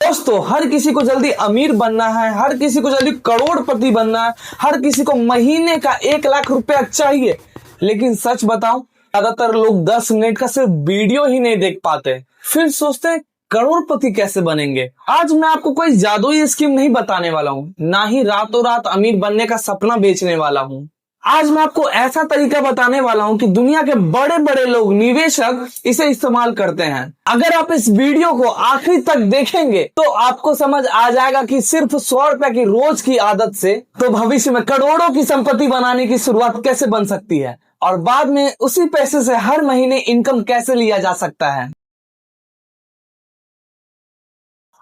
दोस्तों, हर किसी को जल्दी अमीर बनना है, हर किसी को जल्दी करोड़पति बनना है, हर किसी को महीने का 1 लाख रुपया चाहिए। लेकिन सच बताऊं, ज्यादातर लोग 10 मिनट का सिर्फ वीडियो ही नहीं देख पाते, फिर सोचते हैं करोड़पति कैसे बनेंगे। आज मैं आपको कोई जादुई स्कीम नहीं बताने वाला हूँ, ना ही रातों रात अमीर बनने का सपना बेचने वाला हूँ। आज मैं आपको ऐसा तरीका बताने वाला हूं कि दुनिया के बड़े बड़े लोग, निवेशक इसे इस्तेमाल करते हैं। अगर आप इस वीडियो को आखिरी तक देखेंगे तो आपको समझ आ जाएगा कि सिर्फ 100 रुपए की रोज की आदत से तो भविष्य में करोड़ों की संपत्ति बनाने की शुरुआत कैसे बन सकती है और बाद में उसी पैसे से हर महीने इनकम कैसे लिया जा सकता है।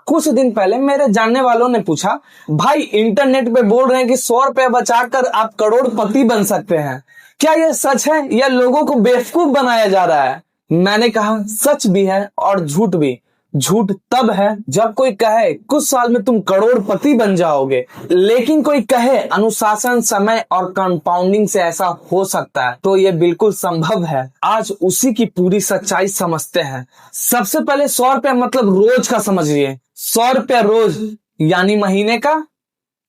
कुछ दिन पहले मेरे जानने वालों ने पूछा, भाई इंटरनेट पे बोल रहे हैं कि 100 रुपए बचाकर आप करोड़पति बन सकते हैं, क्या यह सच है या लोगों को बेवकूफ बनाया जा रहा है? मैंने कहा सच भी है और झूठ भी। झूठ तब है जब कोई कहे कुछ साल में तुम करोड़पति बन जाओगे, लेकिन कोई कहे अनुशासन, समय और कंपाउंडिंग से ऐसा हो सकता है, तो ये बिल्कुल संभव है। आज उसी की पूरी सच्चाई समझते हैं। सबसे पहले 100 रुपया मतलब रोज का समझिए। 100 रुपया रोज यानी महीने का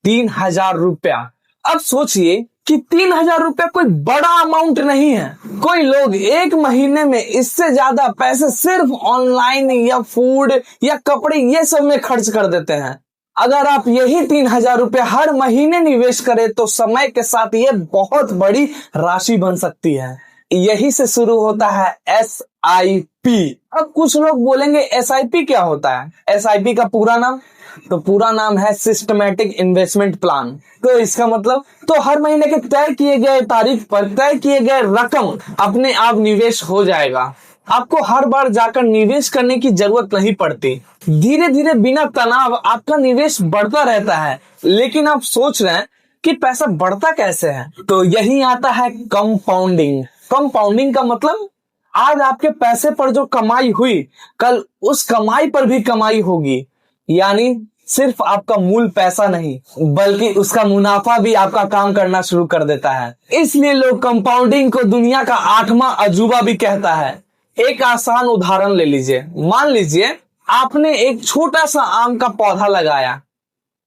3000 रुपया। अब सोचिए कि 3000 रुपया कोई बड़ा अमाउंट नहीं है। कोई लोग एक महीने में इससे ज्यादा पैसे सिर्फ ऑनलाइन या फूड या कपड़े ये सब में खर्च कर देते हैं। अगर आप यही 3000 रुपया हर महीने निवेश करें तो समय के साथ ये बहुत बड़ी राशि बन सकती है। यही से शुरू होता है SIP। अब कुछ लोग बोलेंगे SIP क्या होता है? SIP का पूरा नाम है सिस्टमैटिक इन्वेस्टमेंट प्लान। तो इसका मतलब तो हर महीने के तय किए गए तारीख पर तय किए गए रकम अपने आप निवेश हो जाएगा। आपको हर बार जाकर निवेश करने की जरूरत नहीं पड़ती। धीरे धीरे बिना तनाव आपका निवेश बढ़ता रहता है। लेकिन आप सोच रहे हैं कि पैसा बढ़ता कैसे है? तो यही आता है कंपाउंडिंग। कंपाउंडिंग का मतलब आज आपके पैसे पर जो कमाई हुई, कल उस कमाई पर भी कमाई होगी। यानी सिर्फ आपका मूल पैसा नहीं बल्कि उसका मुनाफा भी आपका काम करना शुरू कर देता है। इसलिए लोग कंपाउंडिंग को दुनिया का 8वां अजूबा भी कहता है। एक आसान उदाहरण ले लीजिए। मान लीजिए आपने एक छोटा सा आम का पौधा लगाया।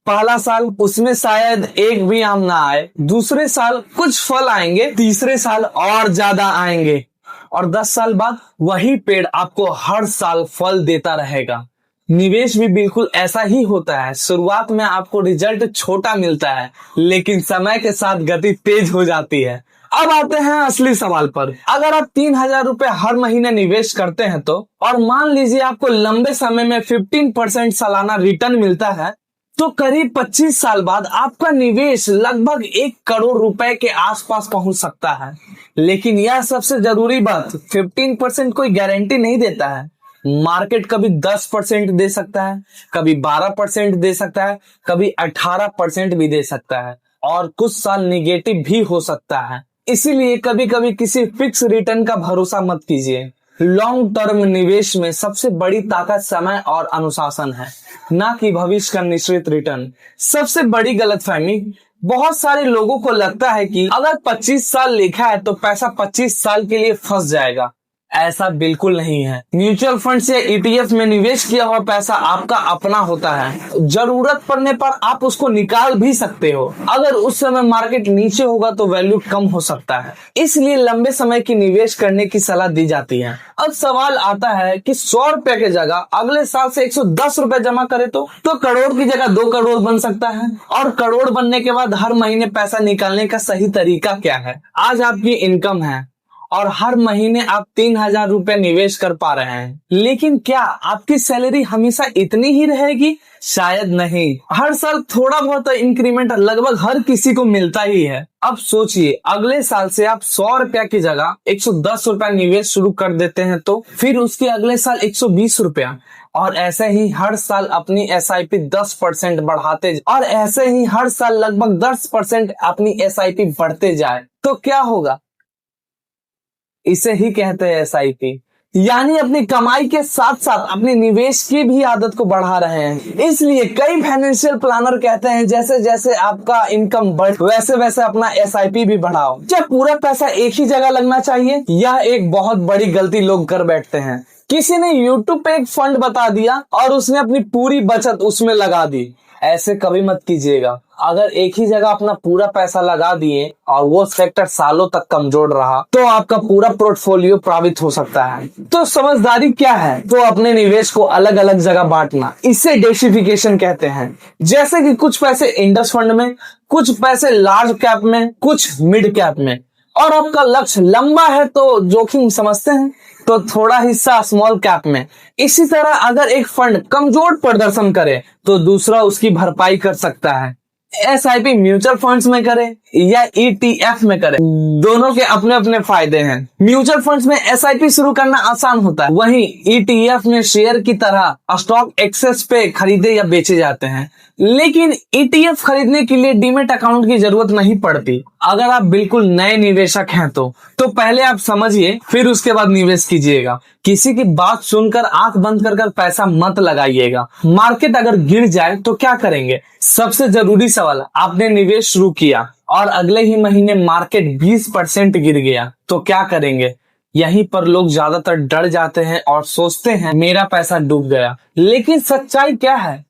पहला साल उसमें शायद एक भी आम ना आए, दूसरे साल कुछ फल आएंगे, तीसरे साल और ज्यादा आएंगे और 10 साल बाद वही पेड़ आपको हर साल फल देता रहेगा। निवेश भी बिल्कुल ऐसा ही होता है। शुरुआत में आपको रिजल्ट छोटा मिलता है, लेकिन समय के साथ गति तेज हो जाती है। अब आते हैं असली सवाल पर। अगर आप 3000 रुपए हर महीने निवेश करते हैं तो, और मान लीजिए आपको लंबे समय में 15% सालाना रिटर्न मिलता है, तो करीब 25 साल बाद आपका निवेश लगभग 1 करोड़ रुपए के आसपास पहुंच सकता है। लेकिन यह सबसे जरूरी बात, 15% कोई गारंटी नहीं देता है। मार्केट कभी 10% दे सकता है, कभी 12% दे सकता है, कभी 18% भी दे सकता है और कुछ साल निगेटिव भी हो सकता है। इसीलिए कभी कभी किसी फिक्स रिटर्न का भरोसा मत कीजिए। लॉन्ग टर्म निवेश में सबसे बड़ी ताकत समय और अनुशासन है, ना कि भविष्य का निश्चित रिटर्न। सबसे बड़ी गलतफहमी, बहुत सारे लोगों को लगता है कि अगर 25 साल लिखा है तो पैसा 25 साल के लिए फंस जाएगा। ऐसा बिल्कुल नहीं है। म्यूचुअल फंड या ETF में निवेश किया हुआ पैसा आपका अपना होता है। जरूरत पड़ने पर आप उसको निकाल भी सकते हो। अगर उस समय मार्केट नीचे होगा तो वैल्यू कम हो सकता है, इसलिए लंबे समय की निवेश करने की सलाह दी जाती है। अब सवाल आता है कि 100 रुपए की जगह अगले साल से 110 रुपए जमा करे तो करोड़ की जगह 2 करोड़ बन सकता है। और करोड़ बनने के बाद हर महीने पैसा निकालने का सही तरीका क्या है? आज आपकी इनकम है और हर महीने आप 3000 रुपए निवेश कर पा रहे हैं, लेकिन क्या आपकी सैलरी हमेशा इतनी ही रहेगी? शायद नहीं। हर साल थोड़ा बहुत इंक्रीमेंट लगभग हर किसी को मिलता ही है। अब सोचिए अगले साल से आप 100 रुपया की जगह 110 रुपया निवेश शुरू कर देते हैं तो फिर उसके अगले साल 120 रुपया, और ऐसे ही हर साल अपनी SIP 10% बढ़ाते और ऐसे ही हर साल लगभग 10% अपनी SIP बढ़ते जाए तो क्या होगा? इसे ही कहते हैं SIP। यानी अपनी कमाई के साथ साथ अपने निवेश की भी आदत को बढ़ा रहे हैं। इसलिए कई फाइनेंशियल प्लानर कहते हैं जैसे जैसे आपका इनकम बढ़े वैसे वैसे अपना SIP भी बढ़ाओ। क्या पूरा पैसा एक ही जगह लगना चाहिए? यह एक बहुत बड़ी गलती लोग कर बैठते हैं। किसी ने YouTube पे एक फंड बता दिया और उसने अपनी पूरी बचत उसमें लगा दी। ऐसे कभी मत कीजिएगा। अगर एक ही जगह अपना पूरा पैसा लगा दिए और वो सेक्टर सालों तक कमजोर रहा तो आपका पूरा पोर्टफोलियो प्रभावित हो सकता है। तो समझदारी क्या है? तो अपने निवेश को अलग अलग जगह बांटना, इसे डाइवर्सिफिकेशन कहते हैं। जैसे कि कुछ पैसे इंडेक्स फंड में, कुछ पैसे लार्ज कैप में, कुछ मिड कैप में। और आपका लक्ष्य लंबा है तो जोखिम समझते हैं तो थोड़ा हिस्सा स्मॉल कैप में। इसी तरह अगर एक फंड कमजोर प्रदर्शन करे तो दूसरा उसकी भरपाई कर सकता है। एसआईपी म्यूचुअल फंड्स में करे या ईटीएफ में करे, दोनों के अपने अपने फायदे हैं। म्यूचुअल फंड्स में एसआईपी शुरू करना आसान होता है, वहीं ईटीएफ में शेयर की तरह स्टॉक एक्सेस पे खरीदे या बेचे जाते हैं। लेकिन ईटीएफ खरीदने के लिए डीमेट अकाउंट की जरूरत नहीं पड़ती। अगर आप बिल्कुल नए निवेशक हैं तो पहले आप समझिए, फिर उसके बाद निवेश कीजिएगा। किसी की बात सुनकर आंख बंद कर पैसा मत लगाइएगा। मार्केट अगर गिर जाए तो क्या करेंगे? सबसे जरूरी सवाल, आपने निवेश शुरू किया और अगले ही महीने मार्केट 20% गिर गया तो क्या करेंगे? यहीं पर लोग ज्यादातर डर जाते हैं और सोचते हैं मेरा पैसा डूब गया। लेकिन सच्चाई क्या है?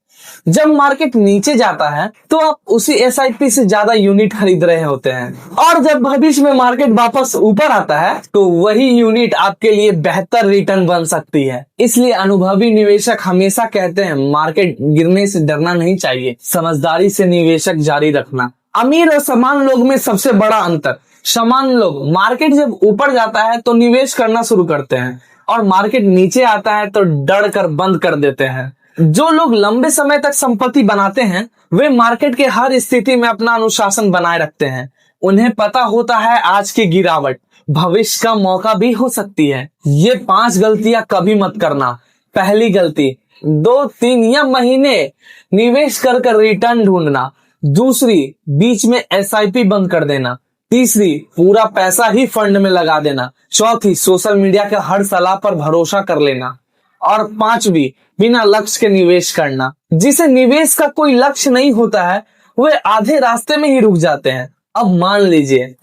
जब मार्केट नीचे जाता है तो आप उसी एसआईपी से ज्यादा यूनिट खरीद रहे होते हैं, और जब भविष्य में मार्केट वापस ऊपर आता है तो वही यूनिट आपके लिए बेहतर रिटर्न बन सकती है। इसलिए अनुभवी निवेशक हमेशा कहते हैं मार्केट गिरने से डरना नहीं चाहिए, समझदारी से निवेशक जारी रखना। अमीर और समान लोग में सबसे बड़ा अंतर, समान लोग मार्केट जब ऊपर जाता है तो निवेश करना शुरू करते हैं और मार्केट नीचे आता है तो डर कर बंद कर देते हैं। जो लोग लंबे समय तक संपत्ति बनाते हैं वे मार्केट के हर स्थिति में अपना अनुशासन बनाए रखते हैं। उन्हें पता होता है आज की गिरावट भविष्य का मौका भी हो सकती है। ये 5 गलतियां कभी मत करना। पहली गलती, 2-3 या महीने निवेश कर रिटर्न ढूंढना। दूसरी, बीच में एसआईपी बंद कर देना। तीसरी, पूरा पैसा ही फंड में लगा देना। चौथी, सोशल मीडिया के हर सलाह पर भरोसा कर लेना। और 5वीं, बिना लक्ष्य के निवेश करना। जिसे निवेश का कोई लक्ष्य नहीं होता है वे आधे रास्ते में ही रुक जाते हैं। अब मान लीजिए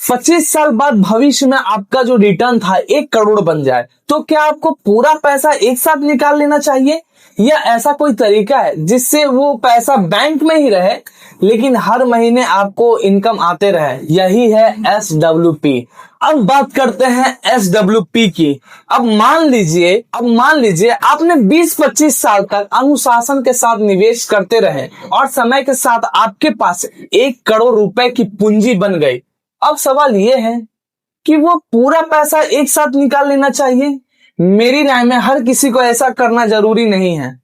25 साल बाद भविष्य में आपका जो रिटर्न था 1 करोड़ बन जाए तो क्या आपको पूरा पैसा एक साथ निकाल लेना चाहिए, या ऐसा कोई तरीका है जिससे वो पैसा बैंक में ही रहे लेकिन हर महीने आपको इनकम आते रहे? यही है SWP। अब बात करते हैं SWP की। अब मान लीजिए आपने 20-25 साल तक अनुशासन के साथ निवेश करते रहे और समय के साथ आपके पास 1 करोड़ रुपए की पूंजी बन गई। अब सवाल ये है कि वो पूरा पैसा एक साथ निकाल लेना चाहिए? मेरी राय में हर किसी को ऐसा करना जरूरी नहीं है।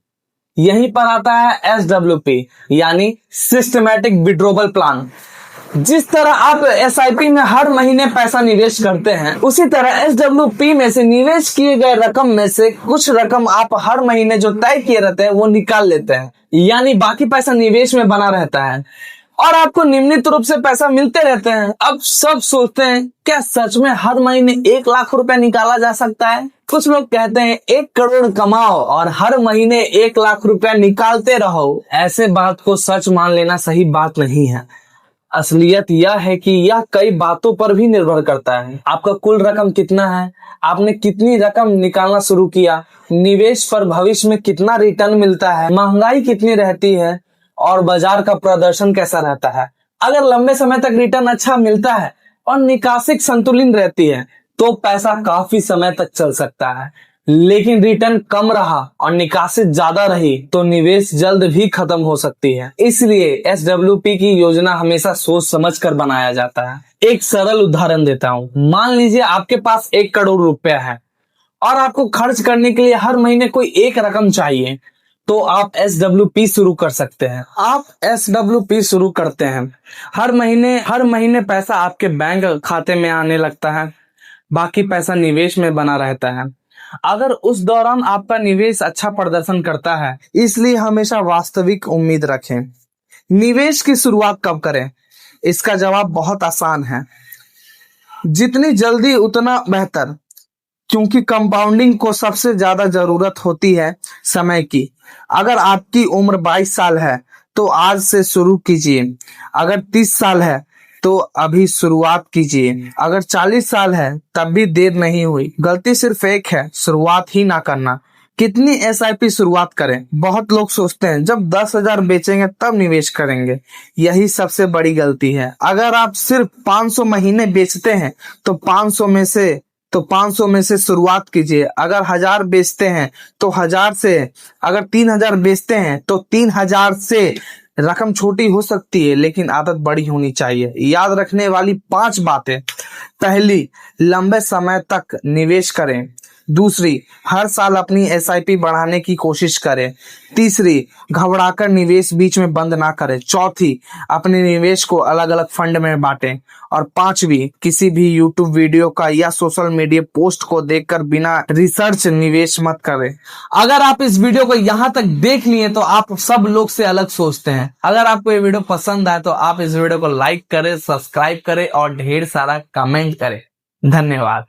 यहीं पर आता है SWP यानी सिस्टमैटिक विड्रॉवल प्लान। जिस तरह आप एसआईपी में हर महीने पैसा निवेश करते हैं उसी तरह SWP में से निवेश किए गए रकम में से कुछ रकम आप हर महीने जो तय किए रहते हैं वो निकाल लेते हैं, यानी बाकी पैसा निवेश में बना रहता है और आपको नियमित रूप से पैसा मिलते रहते हैं। अब सब सोचते हैं क्या सच में हर महीने 1 लाख रुपए निकाला जा सकता है? कुछ लोग कहते हैं 1 करोड़ कमाओ और हर महीने 1 लाख रुपया निकालते रहो। ऐसे बात को सच मान लेना सही बात नहीं है। असलियत यह है कि यह कई बातों पर भी निर्भर करता है। आपका कुल रकम कितना है, आपने कितनी रकम निकालना शुरू किया, निवेश पर भविष्य में कितना रिटर्न मिलता है, महंगाई कितनी रहती है और बाजार का प्रदर्शन कैसा रहता है। अगर लंबे समय तक रिटर्न अच्छा मिलता है और निकासी संतुलित रहती है तो पैसा काफी समय तक चल सकता है, लेकिन रिटर्न कम रहा और निकासी ज्यादा रही तो निवेश जल्द भी खत्म हो सकती है। इसलिए SWP की योजना हमेशा सोच समझ कर बनाया जाता है। एक सरल उदाहरण देता हूँ। मान लीजिए आपके पास 1 करोड़ रुपया है और आपको खर्च करने के लिए हर महीने कोई एक रकम चाहिए तो आप SWP शुरू कर सकते हैं। आप SWP शुरू करते हैं, हर महीने पैसा आपके बैंक खाते में आने लगता है, बाकी पैसा निवेश में बना रहता है। अगर उस दौरान आपका निवेश अच्छा प्रदर्शन करता है, इसलिए हमेशा वास्तविक उम्मीद रखें। निवेश की शुरुआत कब करें? इसका जवाब बहुत आसान है, जितनी जल्दी उतना बेहतर, क्योंकि कंपाउंडिंग को सबसे ज्यादा जरूरत होती है समय की। अगर आपकी उम्र 22 साल है तो आज से शुरू कीजिए, अगर 30 साल है तो अभी शुरुआत कीजिए। अगर 40 साल है तब भी देर नहीं हुई। गलती सिर्फ एक है, शुरुआत ही ना करना। कितनी एसआईपी शुरुआत करें? बहुत लोग सोचते हैं जब 10,000 बेचेंगे तब निवेश करेंगे। यही सबसे बड़ी गलती है। अगर आप सिर्फ 500 महीने बेचते हैं तो 500 में से शुरुआत कीजिए। अगर 1000 बेचते हैं तो 1000 से, अगर 3000 बेचते हैं तो 3000 से। रकम छोटी हो सकती है लेकिन आदत बड़ी होनी चाहिए। याद रखने वाली 5 बातें। पहली, लंबे समय तक निवेश करें। दूसरी, हर साल अपनी एसआईपी बढ़ाने की कोशिश करें। तीसरी, घबराकर निवेश बीच में बंद ना करें। चौथी, अपने निवेश को अलग अलग फंड में बांटें। और पांचवी, किसी भी यूट्यूब वीडियो का या सोशल मीडिया पोस्ट को देखकर बिना रिसर्च निवेश मत करें। अगर आप इस वीडियो को यहाँ तक देख लिए तो आप सब लोग से अलग सोचते हैं। अगर आपको ये वीडियो पसंद आए तो आप इस वीडियो को लाइक करें, सब्सक्राइब करें और ढेर सारा कमेंट करें। धन्यवाद।